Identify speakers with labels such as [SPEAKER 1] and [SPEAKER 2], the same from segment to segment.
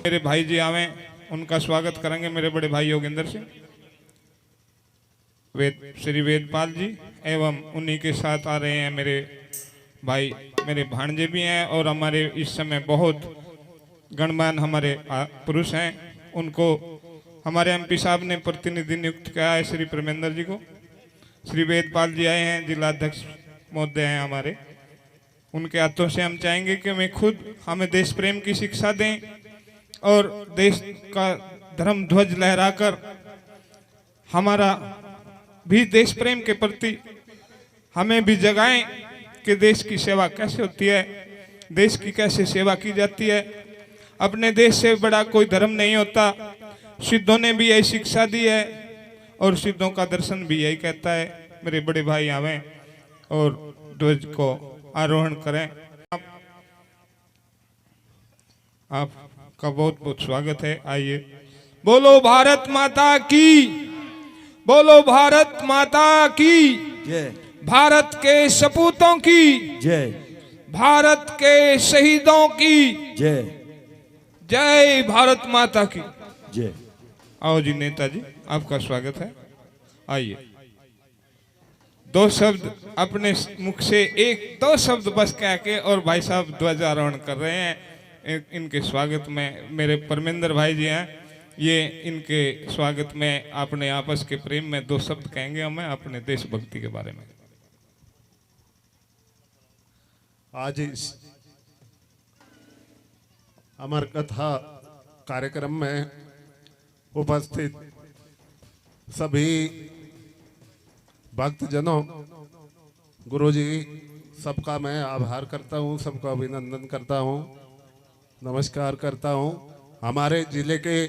[SPEAKER 1] मेरे भाई जी आवे, उनका स्वागत करेंगे मेरे बड़े भाई योगेंद्र सिंह, श्री वेदपाल जी, एवं उन्हीं के साथ आ रहे हैं मेरे भाई, मेरे भांजे भी हैं और हमारे इस समय बहुत गणमान्य हमारे पुरुष हैं। उनको हमारे एमपी साहब ने प्रतिनिधि नियुक्त किया है, श्री परमेंद्र जी को। श्री वेदपाल जी आए हैं, जिलाध्यक्ष महोदय हैं हमारे, उनके हाथों से हम चाहेंगे कि वे खुद हमें देश प्रेम की शिक्षा दें और देश का धर्म ध्वज लहराकर हमारा भी देश प्रेम के प्रति हमें भी जगाएं कि देश की सेवा कैसे होती है, देश की कैसे सेवा की जाती है। अपने देश से बड़ा कोई धर्म नहीं होता। सिद्धों ने भी यही शिक्षा दी है और सिद्धों का दर्शन भी यही कहता है। मेरे बड़े भाई आवें और ध्वज को आरोहण करें। आपका बहुत बहुत स्वागत है। आइए, बोलो भारत माता की, बोलो भारत माता की
[SPEAKER 2] जय,
[SPEAKER 1] भारत के सपूतों की
[SPEAKER 2] जय,
[SPEAKER 1] भारत के शहीदों की
[SPEAKER 2] जय,
[SPEAKER 1] जय, भारत माता की
[SPEAKER 2] जय।
[SPEAKER 1] आओ जी नेताजी, आपका स्वागत है। आइए, दो शब्द अपने मुख से, एक दो शब्द बस कह के और भाई साहब ध्वजारोहण कर रहे हैं। इनके स्वागत में मेरे परमेंद्र भाई जी हैं, ये इनके स्वागत में अपने आपस के प्रेम में दो शब्द कहेंगे हमें अपने देशभक्ति के बारे में।
[SPEAKER 3] आज इस अमर कथा कार्यक्रम में उपस्थित सभी भक्तजनों, गुरुजी, सबका मैं आभार करता हूं, सबका अभिनंदन करता हूं, नमस्कार करता हूं। हमारे जिले के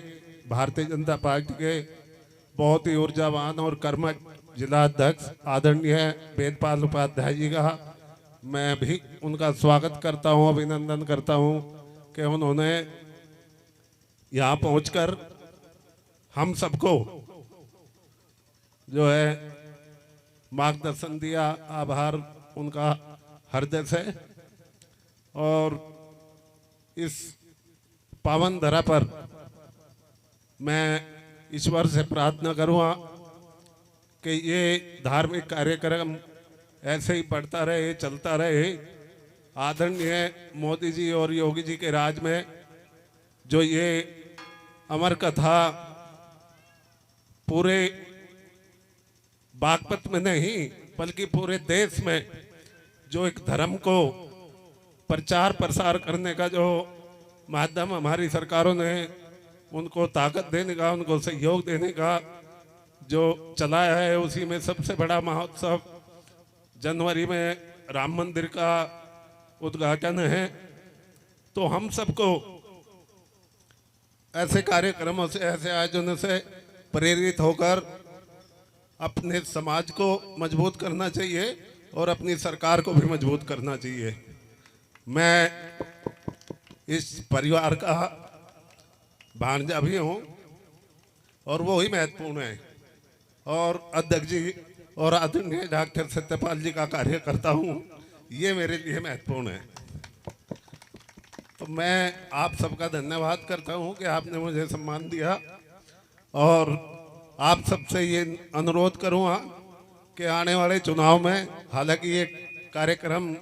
[SPEAKER 3] भारतीय जनता पार्टी के बहुत ही ऊर्जावान और कर्मठ जिलाध्यक्ष आदरणीय वेदपाल उपाध्याय जी का मैं भी उनका स्वागत करता हूं, अभिनंदन करता हूं कि उन्होंने यहाँ पहुंचकर हम सबको जो है मार्गदर्शन दिया। आभार उनका हृदय से। और इस पावन धरा पर मैं ईश्वर से प्रार्थना करूँगा कि ये धार्मिक कार्यक्रम ऐसे ही बढ़ता रहे, चलता रहे। आदरणीय मोदी जी और योगी जी के राज में जो ये अमर कथा पूरे बागपत में नहीं बल्कि पूरे देश में जो एक धर्म को प्रचार प्रसार करने का जो माध्यम हमारी सरकारों ने उनको ताकत देने का, उनको सहयोग देने का जो चलाया है, उसी में सबसे बड़ा महोत्सव जनवरी में राम मंदिर का उद्घाटन है। तो हम सबको ऐसे कार्यक्रमों से, ऐसे आयोजनों से प्रेरित होकर अपने समाज को मजबूत करना चाहिए और अपनी सरकार को भी मजबूत करना चाहिए। मैं इस परिवार का भांजा भी हूँ और वो ही महत्वपूर्ण है। और अध्यक्ष जी और आदरणीय डॉक्टर सत्यपाल जी का कार्य करता हूँ, ये मेरे लिए महत्वपूर्ण है। तो मैं आप सबका धन्यवाद करता हूँ कि आपने मुझे सम्मान दिया। और आप सबसे ये अनुरोध करूँगा कि आने वाले चुनाव में, हालांकि ये कार्यक्रम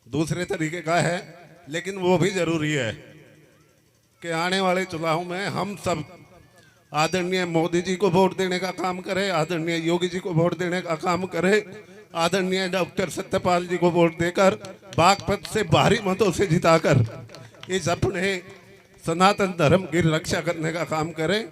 [SPEAKER 3] दूसरे तरीके का है लेकिन वो भी जरूरी है कि आने वाले चुनाव में हम सब आदरणीय मोदी जी को वोट देने का काम करें, आदरणीय योगी जी को वोट देने का काम करें, आदरणीय डॉक्टर सत्यपाल जी को वोट देकर बागपत से भारी मतों से जिताकर इस अपने सनातन धर्म की रक्षा करने का काम करें।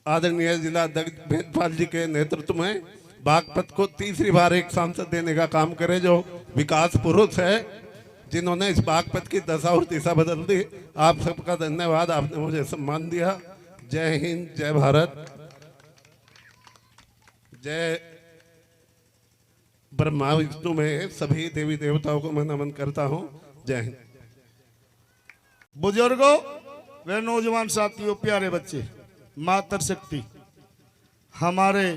[SPEAKER 3] आदरणीय जिलाध्यक्ष वेदपाल जी के नेतृत्व में बागपत को तीसरी बार एक सांसद देने का काम करें, जो विकास पुरुष है, जिन्होंने इस बागपत की दशा और दिशा बदल दी। आप सबका धन्यवाद, आपने मुझे सम्मान दिया। जय हिंद, जय भारत, जय ब्रह्मा विष्णु में सभी देवी देवताओं को मैं नमन करता हूं। जय हिंद।
[SPEAKER 4] बुजुर्गों व नौजवान साथियों, प्यारे बच्चे, मातृशक्ति हमारे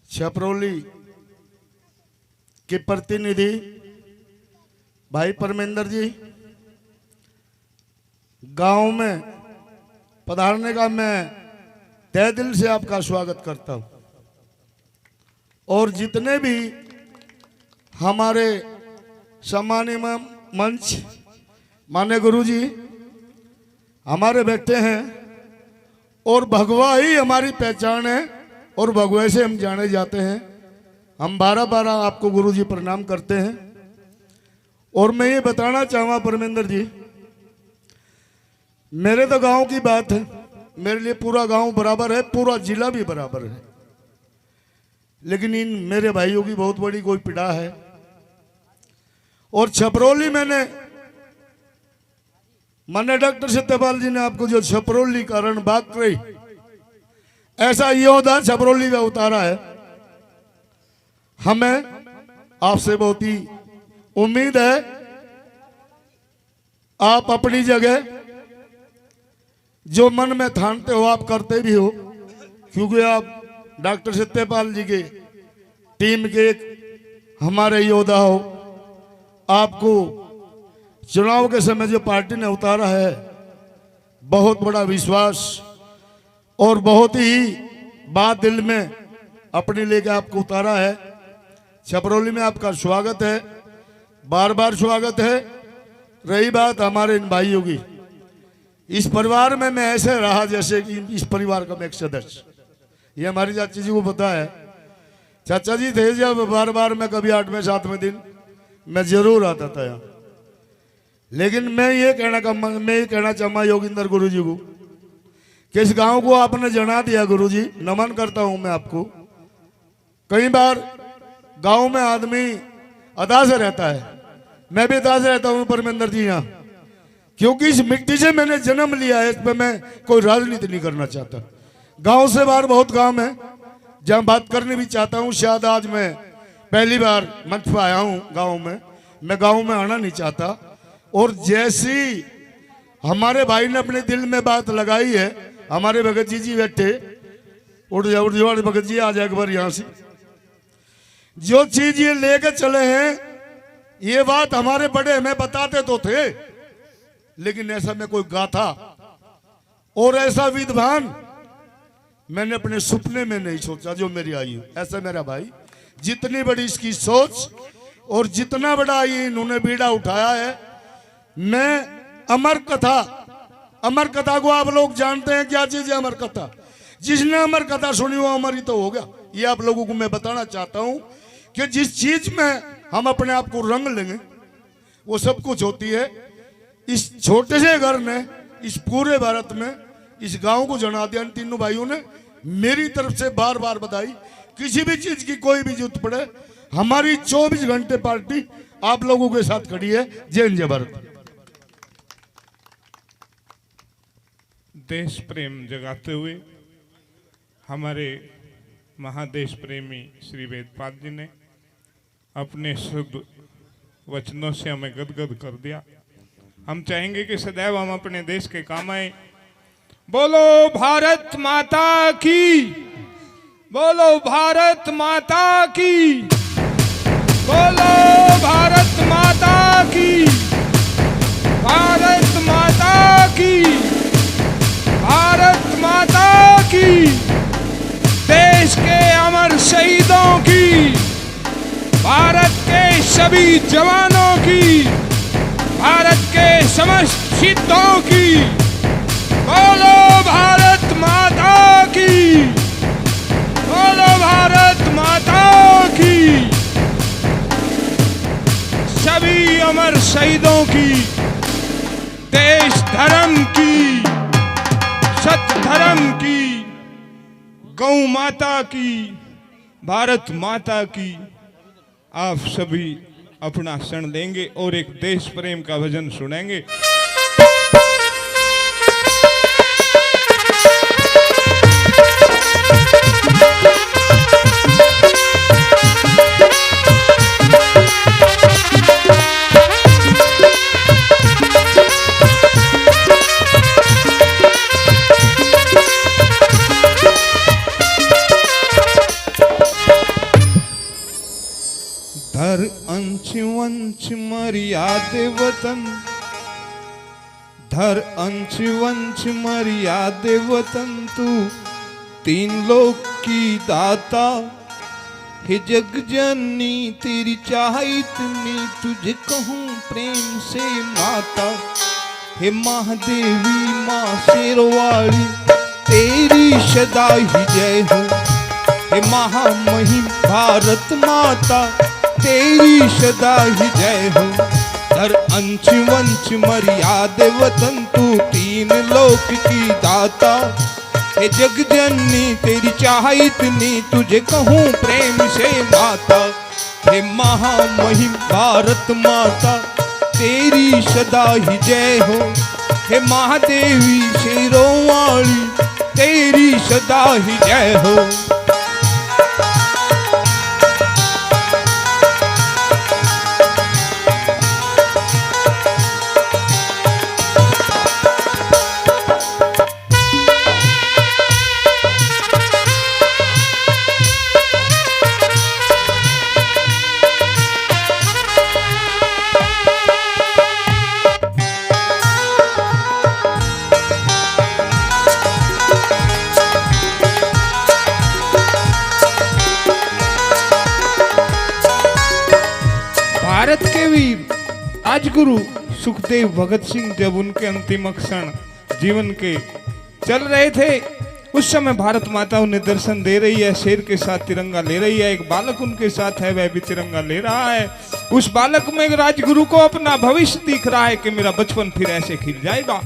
[SPEAKER 4] छपरौली के प्रतिनिधि भाई परमेंद्र जी, गांव में पधारने का मैं तहे दिल से आपका स्वागत करता हूं। और जितने भी हमारे सम्मानीय मंच मान्य गुरु जी हमारे बैठे हैं, और भगवा ही हमारी पहचान है और भगवे से हम जाने जाते हैं। हम 12-12 आपको गुरु जी प्रणाम करते हैं। और मैं ये बताना चाहूँगा परमेंद्र जी, मेरे तो गांव की बात है, मेरे लिए पूरा गांव बराबर है, पूरा जिला भी बराबर है, लेकिन इन मेरे भाइयों की बहुत बड़ी कोई पीड़ा है। और छपरौली माननीय डॉक्टर सत्यपाल जी ने आपको जो छपरौली कारण बात कही, ऐसा योद्धा छपरौली में उतारा है। हमें आपसे बहुत ही उम्मीद है, आप अपनी जगह जो मन में ठानते हो आप करते भी हो, क्योंकि आप डॉक्टर सत्यपाल जी के टीम के एक हमारे योद्धा हो। आपको चुनाव के समय जो पार्टी ने उतारा है, बहुत बड़ा विश्वास और बहुत ही बात दिल में अपने लेके आपको उतारा है। छपरौली में आपका स्वागत है, बार बार स्वागत है। रही बात हमारे इन भाइयों की, इस परिवार में मैं ऐसे रहा जैसे कि इस परिवार का मैं एक सदस्य, ये हमारी चाची जी को पता है। चाचा जी थे जब बार बार मैं कभी 8वें 7वें दिन मैं जरूर आता था यहाँ। लेकिन मैं ये कहना चाहूँगा योगिंदर गुरु जी को कि इस गांव को आपने जना दिया गुरु जी, नमन करता हूँ मैं आपको। कई बार गांव में आदमी अदा से रहता है, मैं भी अदा से रहता हूँ परमेंद्र जी यहाँ, क्योंकि इस मिट्टी से मैंने जन्म लिया है। इस पर मैं कोई राजनीति नहीं करना चाहता। गांव से बाहर बहुत काम है जहाँ बात करनी भी चाहता हूँ। शायद आज मैं पहली बार मंच पर आया हूँ गांव में, मैं गांव में आना नहीं चाहता। और जैसी हमारे भाई ने अपने दिल में बात लगाई है, हमारे भगत जी बैठे, उठ जाओ भगत जी, आ जाए एक बार यहाँ से। जो चीज ये लेके चले हैं, ये बात हमारे बड़े हमें बताते तो थे, लेकिन ऐसा में कोई गाथा और ऐसा विद्वान मैंने अपने सपने में नहीं सोचा जो मेरी आई। ऐसा मेरा भाई, जितनी बड़ी इसकी सोच और जितना बड़ा ये इन्होंने बीड़ा उठाया है। मैं अमर कथा को आप लोग जानते हैं क्या चीज है अमर कथा। जिसने अमर कथा सुनी वो अमर ही तो हो गया। ये आप लोगों को मैं बताना चाहता हूं कि जिस चीज में हम अपने आप को रंग लेंगे वो सब कुछ होती है। इस छोटे से घर ने इस पूरे भारत में इस गांव को जना दिया। इन तीनों भाइयों ने मेरी तरफ से बार बार बधाई। किसी भी चीज की कोई भी जरूरत पड़े, हमारी 24 घंटे पार्टी आप लोगों के साथ खड़ी है। जय हिंद जय भारत।
[SPEAKER 1] देश प्रेम जगाते हुए हमारे महादेश प्रेमी श्री वेदपाल जी ने अपने शुद्ध वचनों से हमें गदगद कर दिया। हम चाहेंगे कि सदैव हम अपने देश के काम आए। बोलो भारत माता की, बोलो भारत माता की, बोलो भारत माता की, भारत माता की, भारत माता की। देश के अमर शहीदों की, भारत के सभी जवानों की, भारत के समस्त शहीदों की, बोलो भारत माता की, बोलो भारत माता की। सभी अमर शहीदों की, देश धर्म की, सत्य धर्म की, गौ माता की, भारत माता की। आप सभी अपना क्षण लेंगे और एक देश प्रेम का भजन सुनेंगे। अंश वंश मर्यादे वतन, धर अंश वंश मर्यादे वतन, तू तीन लोक की दाता, हे जग जननी तेरी चाह इतनी, तुझे कहूँ प्रेम से माता। हे महादेवी माँ शेरवाली तेरी सदा ही जय हो, हे महामहिम भारत माता तेरी सदा ही जय हो। हर अंश वंश मर्यादे वतन, तू तीन लोक की दाता, हे जग जननी तेरी चाह इतनी, तुझे कहूँ प्रेम से माता। हे महामहिम भारत माता तेरी सदा ही जय हो, हे महादेवी शेरों वाली तेरी सदा ही जय हो। भारत के वीर राजगुरु सुखदेव भगत सिंह जब उनके अंतिम क्षण जीवन के चल रहे थे, उस समय भारत माता उन्हें दर्शन दे रही है, शेर के साथ तिरंगा ले रही है, एक बालक उनके साथ है, वह भी तिरंगा ले रहा है। उस बालक में राजगुरु को अपना भविष्य दिख रहा है कि मेरा बचपन फिर ऐसे खिल जाएगा,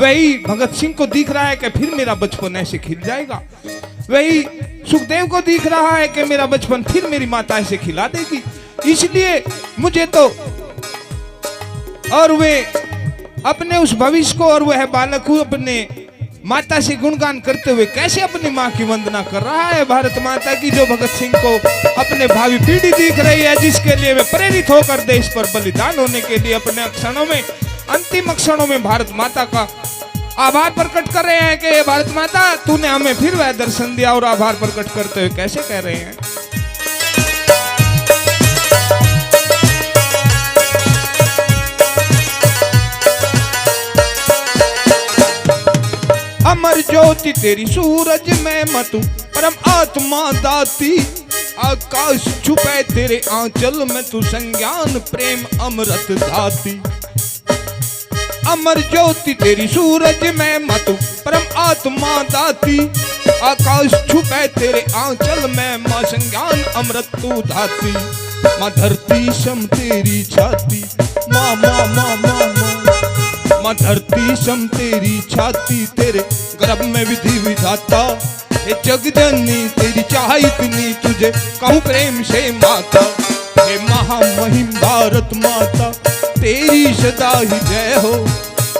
[SPEAKER 1] वही भगत सिंह को दिख रहा है कि फिर मेरा बचपन ऐसे खिल जाएगा, वही सुखदेव को दिख रहा है कि मेरा बचपन फिर मेरी माता ऐसे खिला देगी। इसलिए मुझे तो, और वे अपने उस भविष्य को, और वह बालक को अपने माता से गुणगान करते हुए कैसे अपनी माँ की वंदना कर रहा है, भारत माता की, जो भगत सिंह को अपने भावी पीढ़ी दिख रही है, जिसके लिए वे प्रेरित होकर देश पर बलिदान होने के लिए अपने क्षणों में, अंतिम क्षणों में भारत माता का आभार प्रकट कर रहे हैं कि भारत माता तूने हमें फिर वह दर्शन दिया, और आभार प्रकट करते हुए कैसे कह रहे हैं। अमर ज्योति तेरी सूरज में मतु, परम आत्मा दाती, आकाश छुपे तेरे आंचल में, तू संज्ञान प्रेम अमृत दाती। अमर ज्योति तेरी सूरज में मतु, परम आत्मा दाती, आकाश छुपे तेरे आंचल में, माँ संज्ञान अमृत तू दाती। माँ धरती सम तेरी छाती, माँ माँ माँ माँ माँ, माँ धरती सम तेरी छाती, तेरे गर्भ में विधि विधाता, हे जग जननी तेरी चाह इतनी, तुझे कहूँ प्रेम से माता। हे महामहिम भारत माता तेरी सदा ही जय हो,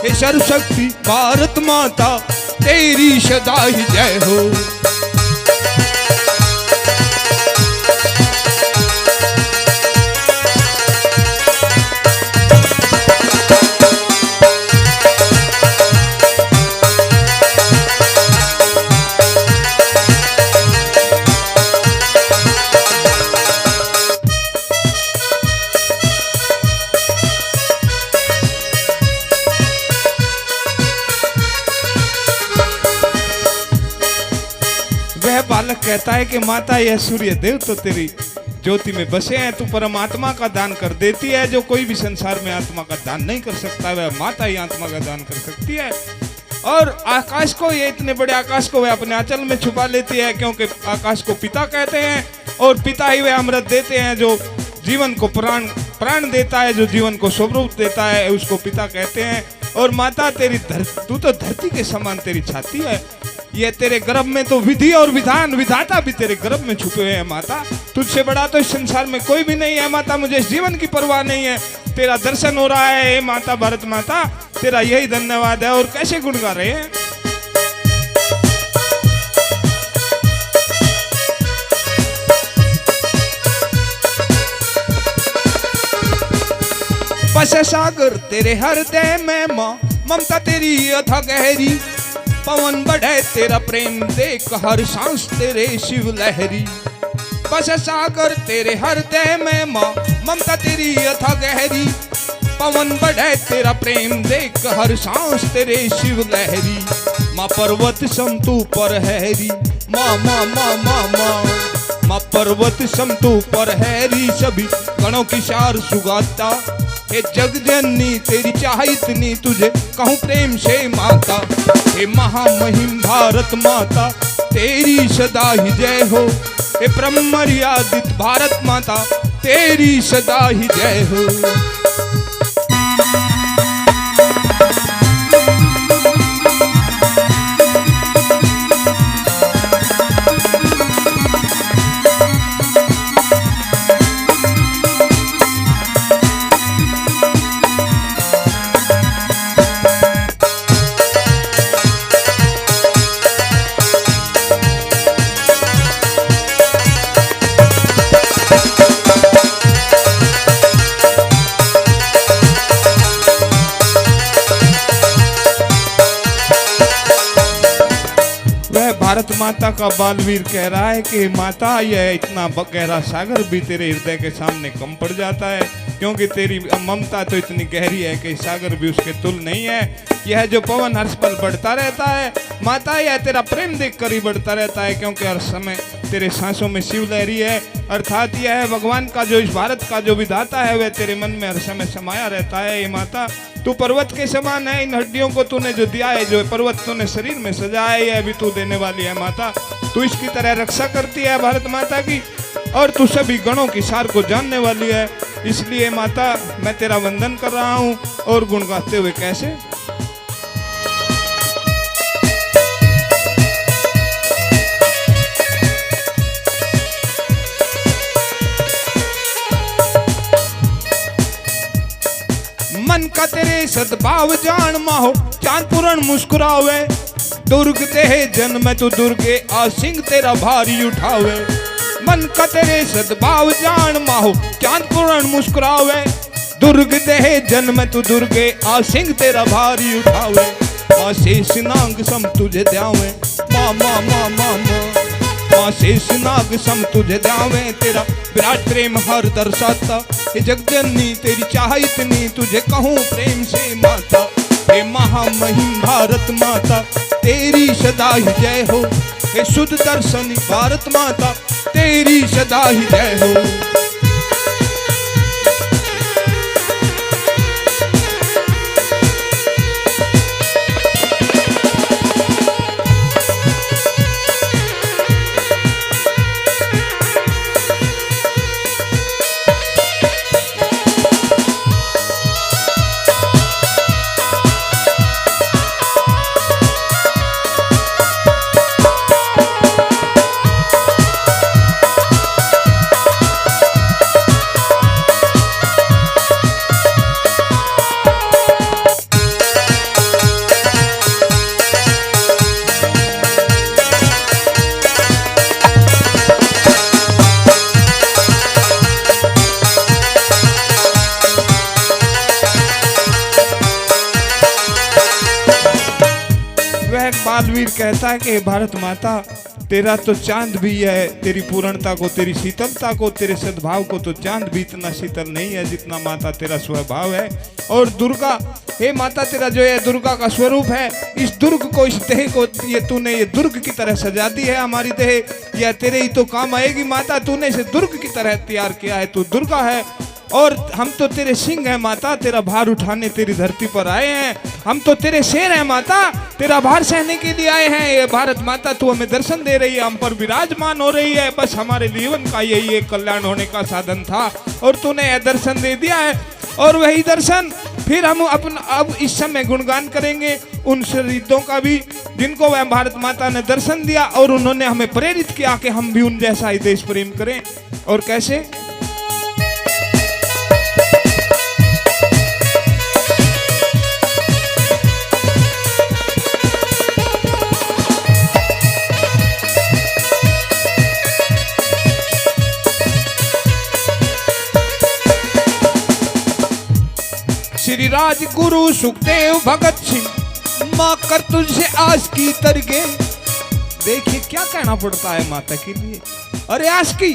[SPEAKER 1] हे सर्वशक्ति भारत माता तेरी सदा ही जय हो। बालक कहता है कि माता यह सूर्य देव तो तेरी ज्योति में बसे हैं, तू परमात्मा का दान कर देती है, जो कोई भी संसार में आत्मा का दान नहीं कर सकता, वह माता ही आत्मा का दान कर सकती है। और आकाश को, ये इतने बड़े आकाश को वह अपने आंचल में छुपा लेती है, क्योंकि आकाश को पिता कहते हैं, और पिता ही वह अमृत देते हैं, जो जीवन को प्राण देता है, जो जीवन को स्वरूप देता है, उसको पिता कहते हैं। और माता तेरी तू तो धरती के समान तेरी छाती है, ये तेरे गर्भ में तो विधि और विधान विधाता भी तेरे गर्भ में छुपे हुए हैं माता, तुझसे बड़ा तो इस संसार में कोई भी नहीं है माता, मुझे इस जीवन की परवाह नहीं है, तेरा दर्शन हो रहा है माता, भारत माता तेरा यही धन्यवाद है। और कैसे गुण गा रहे हैं। बस सागर तेरे हृदय में माँ, ममता तेरी अथा गहरी, पवन बढ़े तेरा प्रेम देख हर सांस तेरे शिव लहरी। बस सागर तेरे हृदय में माँ, ममता तेरी अथा गहरी, पवन बढ़े तेरा प्रेम देख हर सांस तेरे शिव लहरी। माँ पर्वत सम तू पर हैरी, माँ माँ माँ माँ माँ माँ पर्वत सम तू पर हैरी, सभी गणों की सार सुगाता। हे जग जननी तेरी चाह इतनी, तुझे कहूँ प्रेम से माता। हे महामहिम भारत माता तेरी सदा ही जय हो। हे ब्रह्म मर्यादित भारत माता तेरी सदा ही जय हो। भारत माता का बालवीर कह रहा है कि माता यह इतना गहरा सागर भी तेरे हृदय के सामने कम पड़ जाता है, क्योंकि तेरी ममता तो इतनी गहरी है कि सागर भी उसके तुल नहीं है। यह जो पवन हर्ष पल बढ़ता रहता है माता, यह तेरा प्रेम देखकर ही बढ़ता रहता है, क्योंकि हर समय तेरे सांसों में शिव लहरी है। अर्थात यह है भगवान का जो इस भारत का जो विधाता है वह तेरे मन में हर समय समाया रहता है। ये माता तू पर्वत के समान है, इन हड्डियों को तूने जो दिया है, जो पर्वत तूने शरीर में सजाया है, यह भी तू देने वाली है माता। तू इसकी तरह रक्षा करती है भारत माता की, और तू सभी गणों की सार को जानने वाली है। इसलिए माता मैं तेरा वंदन कर रहा हूँ। और गुण गाते हुए कैसे? मन का तेरे सद्भाव जान माहो, चांद पूर्ण मुस्कुरावे। दुर्ग देह जन्म तू दुर्गे आसिंग तेरा भारी उठावे। मन का तेरे सद्भाव जान माहो, चांद पूर्ण मुस्कुरावे। दुर्ग देह जन्म तू दुर्गे आसिंग तेरा भारी उठावे। माँ शेष नाग सम तुझे द्यावे, माँ माँ माँ माँ माँ माँ शेष नाग सम तुझे द्यावे। तेरा विराट प्रेम हर दर्शाता, हे जगजननी तेरी चाह इतनी, तुझे कहूँ प्रेम से माता। हे महामहिम भारत माता तेरी सदा ही जय हो। हे शुद्ध दर्शनी भारत माता तेरी सदा ही जय हो। बालवीर कहता है कि भारत माता तेरा तो चांद भी है, तेरी पूर्णता को, तेरी शीतलता को, तेरे सद्भाव को तो चांद भी इतना शीतल नहीं है जितना माता तेरा स्वभाव है। और दुर्गा, हे माता तेरा जो है दुर्गा का स्वरूप है, इस दुर्ग को, इस देह को ये तूने ये दुर्ग की तरह सजा दी है। हमारी देह यह तेरे ही तो काम आएगी माता, तूने इसे दुर्ग की तरह तैयार किया है। तू दुर्गा है और हम तो तेरे सिंह हैं माता, तेरा भार उठाने तेरी धरती पर आए हैं। हम तो तेरे शेर हैं माता, तेरा भार सहने के लिए आए हैं। ये भारत माता तू हमें दर्शन दे रही है, हम पर विराजमान हो रही है। बस हमारे जीवन का यही एक कल्याण होने का साधन था और तूने यह दर्शन दे दिया है। और वही दर्शन फिर हम अब इस समय गुणगान करेंगे उन शहीदों का भी, जिनको वह भारत माता ने दर्शन दिया और उन्होंने हमें प्रेरित किया कि हम भी उन जैसा ही देश प्रेम करें। और कैसे? श्री राज गुरु सुखदेव भगत सिंह, माँ कर तुझसे आस की तरगे। देखिए क्या कहना पड़ता है माता के लिए। अरे आस की,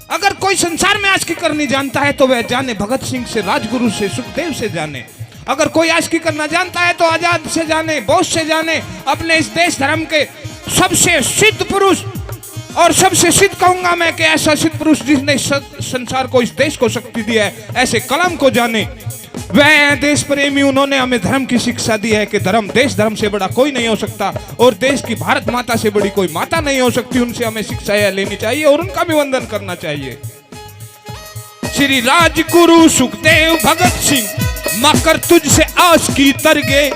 [SPEAKER 1] अगर कोई संसार में आशिकी करनी जानता है तो वह जाने भगत सिंह से, राजगुरु से, सुखदेव से जाने। अगर कोई आशिकी करना जानता है तो आजाद से जाने, बोस से जाने, अपने इस देश धर्म के सबसे सिद्ध पुरुष, और सबसे सिद्ध कहूंगा मैं कि ऐसा सिद्ध पुरुष जिसने संसार को, इस देश को शक्ति दी है, ऐसे कलम को जाने। वह है देश प्रेमी। उन्होंने हमें धर्म की शिक्षा दी है कि धर्म, देश धर्म से बड़ा कोई नहीं हो सकता और देश की भारत माता से बड़ी कोई माता नहीं हो सकती। उनसे हमें शिक्षा लेनी चाहिए और उनका भी वंदन करना चाहिए। श्री राजगुरु सुखदेव भगत सिंह मकर तुझसे आस की तरगे,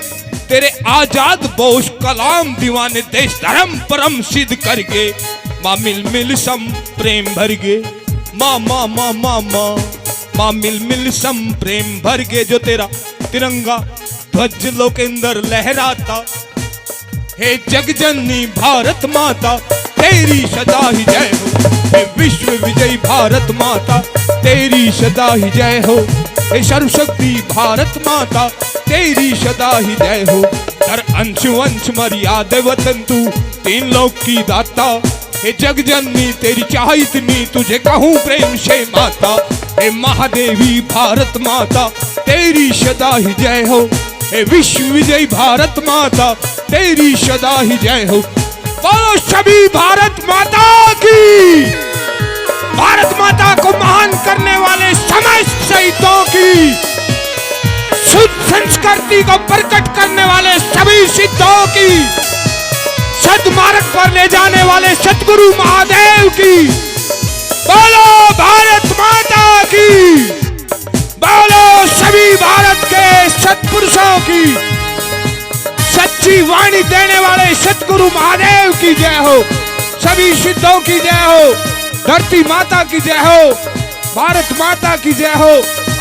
[SPEAKER 1] तेरे आजाद बोस कलाम दीवाने देश धर्म परम सिद्ध करगे। माँ मिल मिल सम प्रेम भरगे, माँ माँ माँ माँ माँ माँ मिल मिल सम प्रेम भरगे। जो तेरा तिरंगा ध्वज लोकेंद्र लहराता, हे जगजननी भारत माता तेरी सदा ही जय हो। हे विश्व विजयी भारत माता तेरी सदा ही जय हो। हे सर्वशक्ति भारत माता तेरी सदा ही जय हो। कर अंश वंश मर्यादा वतन तू तीन लोक की दाता। हे जगजननी तेरी चाह इतनी तुझे कहूँ प्रेम से माता। हे महादेवी भारत माता तेरी सदा ही जय हो। हे विश्व विजयी भारत माता तेरी सदा ही जय हो। बोलो सभी भारत माता की। भारत माता को महान करने वाले समस्त शहीदों की, शुद्ध संस्कृति को प्रकट करने वाले सभी सिद्धों की, सद्मार्ग पर ले जाने वाले सतगुरु महादेव की। बोलो भारत माता की। बोलो सभी भारत के सत्पुरुषों की, सच्ची वाणी देने वाले सतगुरु महादेव की जय हो। सभी सिद्धों की जय हो। धरती माता की जय हो। भारत माता की जय हो।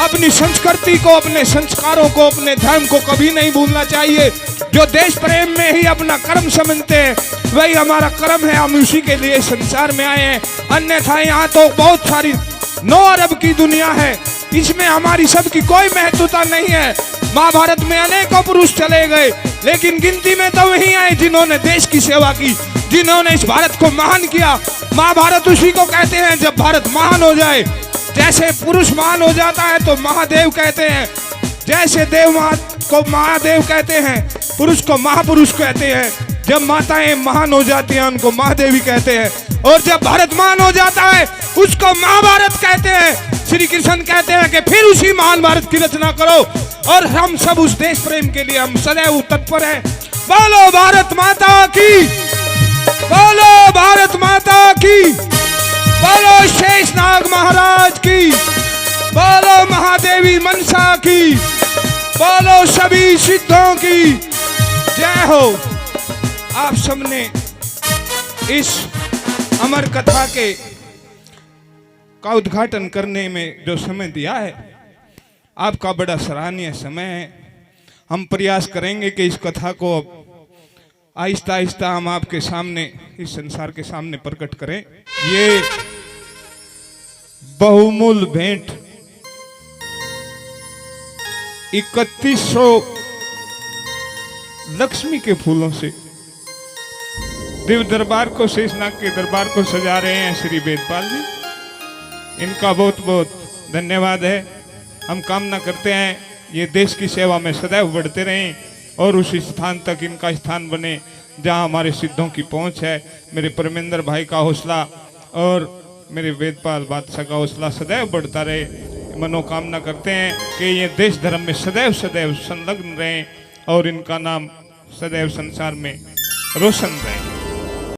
[SPEAKER 1] अपनी संस्कृति को, अपने संस्कारों को, अपने धर्म को कभी नहीं भूलना चाहिए। जो देश प्रेम में ही अपना कर्म समझते हैं वही हमारा कर्म है। हम उसी के लिए संसार में आए हैं। अन्यथा यहाँ तो बहुत सारी 9 अरब की दुनिया है, इसमें हमारी सबकी कोई महत्वता नहीं है। महाभारत में अनेकों पुरुष चले गए लेकिन गिनती में तो वही आए जिन्होंने देश की सेवा की, जिन्होंने इस भारत को महान किया। महाभारत उसी को कहते हैं जब भारत महान हो जाए। जैसे पुरुष महान हो जाता है तो महादेव कहते हैं, जैसे देव को महादेव कहते हैं, पुरुष को महापुरुष कहते हैं। जब माताएं महान हो जाती हैं उनको महादेवी कहते हैं, और जब भारत महान हो जाता है उसको महाभारत कहते हैं। श्री कृष्ण कहते हैं कि फिर उसी महान भारत की रचना करो, और हम सब उस देश प्रेम के लिए हम सदैव तत्पर हैं। बोलो भारत माता की। बोलो भारत माता की। बोलो शेषनाग महाराज की। बोलो महादेवी मनसा की। बोलो सभी सिद्धों की जय हो। आप सबने इस अमर कथा का उद्घाटन करने में जो समय दिया है, आपका बड़ा सराहनीय समय है। हम प्रयास करेंगे कि इस कथा को आहिस्ता आहिस्ता हम आपके सामने, इस संसार के सामने प्रकट करें। ये बहुमूल्य भेंट 3100 लक्ष्मी के फूलों से दिव्य दरबार को, शेषनाग के दरबार को सजा रहे हैं श्री वेदपाल जी। इनका बहुत बहुत धन्यवाद है। हम कामना करते हैं ये देश की सेवा में सदैव बढ़ते रहें और उस स्थान तक इनका स्थान बने जहां हमारे सिद्धों की पहुंच है। मेरे परमेंद्र भाई का हौसला और मेरे वेदपाल बादशाह का हौसला सदैव बढ़ता रहे। मनोकामना करते हैं कि ये देश धर्म में सदैव सदैव संलग्न रहें और इनका नाम सदैव संसार में रोशन रहे।